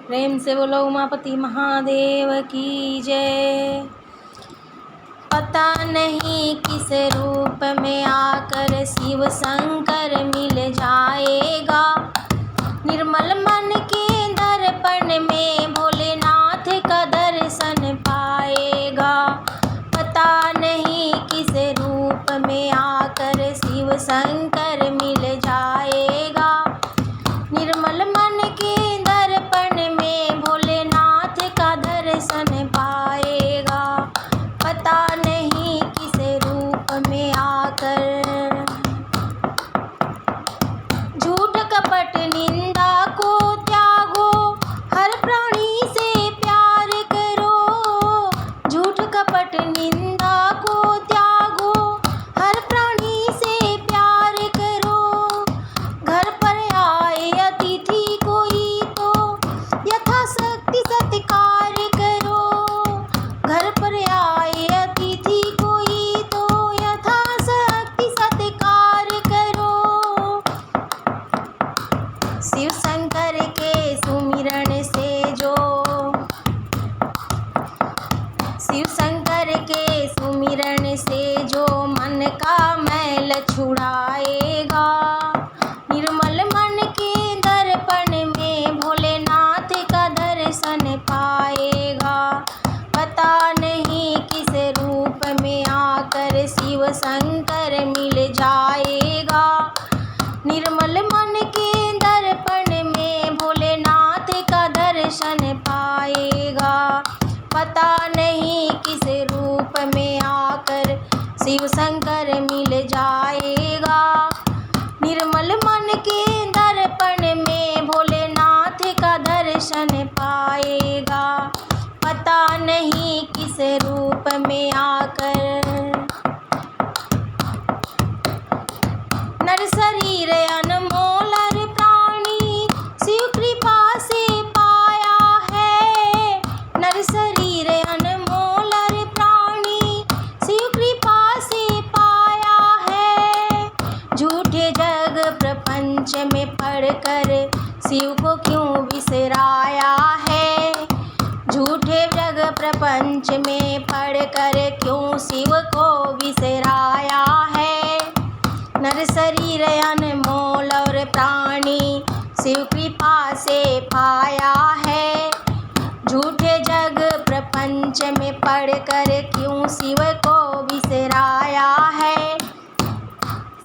प्रेम से बोलो उमापति महादेव की जय। पता नहीं किस रूप में आकर शिव शंकर मिल जाएगा। निर्मल मन के दर्पण में भोलेनाथ का दर्शन पाएगा। पता नहीं किस रूप में आकर शिव शंकर मिल जाएगा। निर्मल मन के दर्पण में भोलेनाथ का दर्शन पाएगा। पता नहीं किस रूप में आकर। झूठ कपट निंदा को त्यागो, हर प्राणी से प्यार करो। झूठ कपट निंदा को त्यागो, हर प्राणी से प्यार करो। घर पर आए अतिथि कोई तो यथाशक्ति सत्कार करो। घर पर आए अतिथि कोई तो यथाशक्ति सत्कार करो। शिव शंकर के सुमिरन से जो शिव शंकर के सुमिरन से जो मन का मैल छुड़ाएगा। निर्मल मन के दर्पण में भोलेनाथ का दर्शन पाएगा। पता नहीं किस रूप में आकर शिव शंकर मिल जाएगा। निर्मल मन के दर्पण में भोलेनाथ का दर्शन पाएगा। पता नहीं किस रूप में आकर शिव शंकर मिल जाएगा। निर्मल मन के दर्पण में भोलेनाथ का दर्शन पाएगा। पता नहीं किस रूप में आकर। नर शरीर अनमोल हर प्राणी शिव कृपा से पाया है। नर शरीर अनमोल हर प्राणी शिव कृपा से पाया है। झूठे जग प्रपंच में पढ़कर शिव को क्यों बिसराया है। झूठे जग प्रपंच में पढ़कर क्यों शिव को बिसराया है। नर शरीर अनमोल और प्राणी शिव कृपा से पाया है। झूठे जग प्रपंच में पढ़कर क्यों शिव को बिसराया है।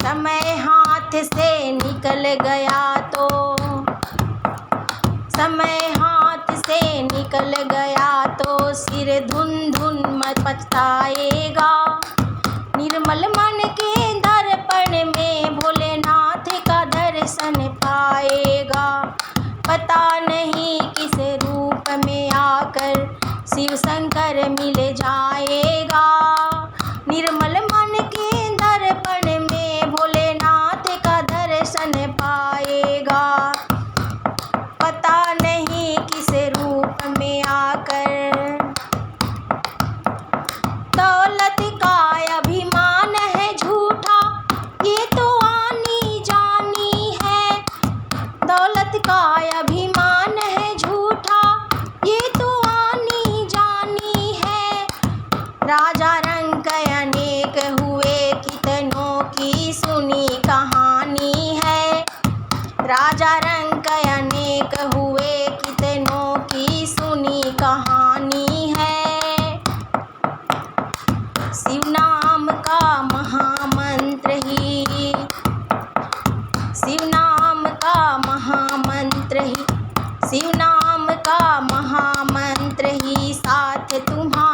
समय हाथ से निकल गया तो समय हाथ से निकल गया तो सिर धुन धुन मत पछताएगा। निर्मल मन के दर्पण में भोलेनाथ का दर्शन पाएगा। पता नहीं किस रूप में आकर शिव शंकर मिल जाएगा। निर्मल मन के दर्पण में भोलेनाथ का दर्शन पाएगा। पता नहीं किस रूप में आकर। दौलत का अभिमान है झूठा, ये तो आनी जानी है। दौलत का अभिमान है झूठा, ये तो आनी जानी है। राजा रंक अनेक हुए, कितनों की सुनी कहानी है। राजा रंक अनेक हुए, कितनों की सुनी कहानी है। शिव नाम का महामंत्र ही शिव नाम का महामंत्र ही शिव नाम का महामंत्र ही साथ तुम्हारा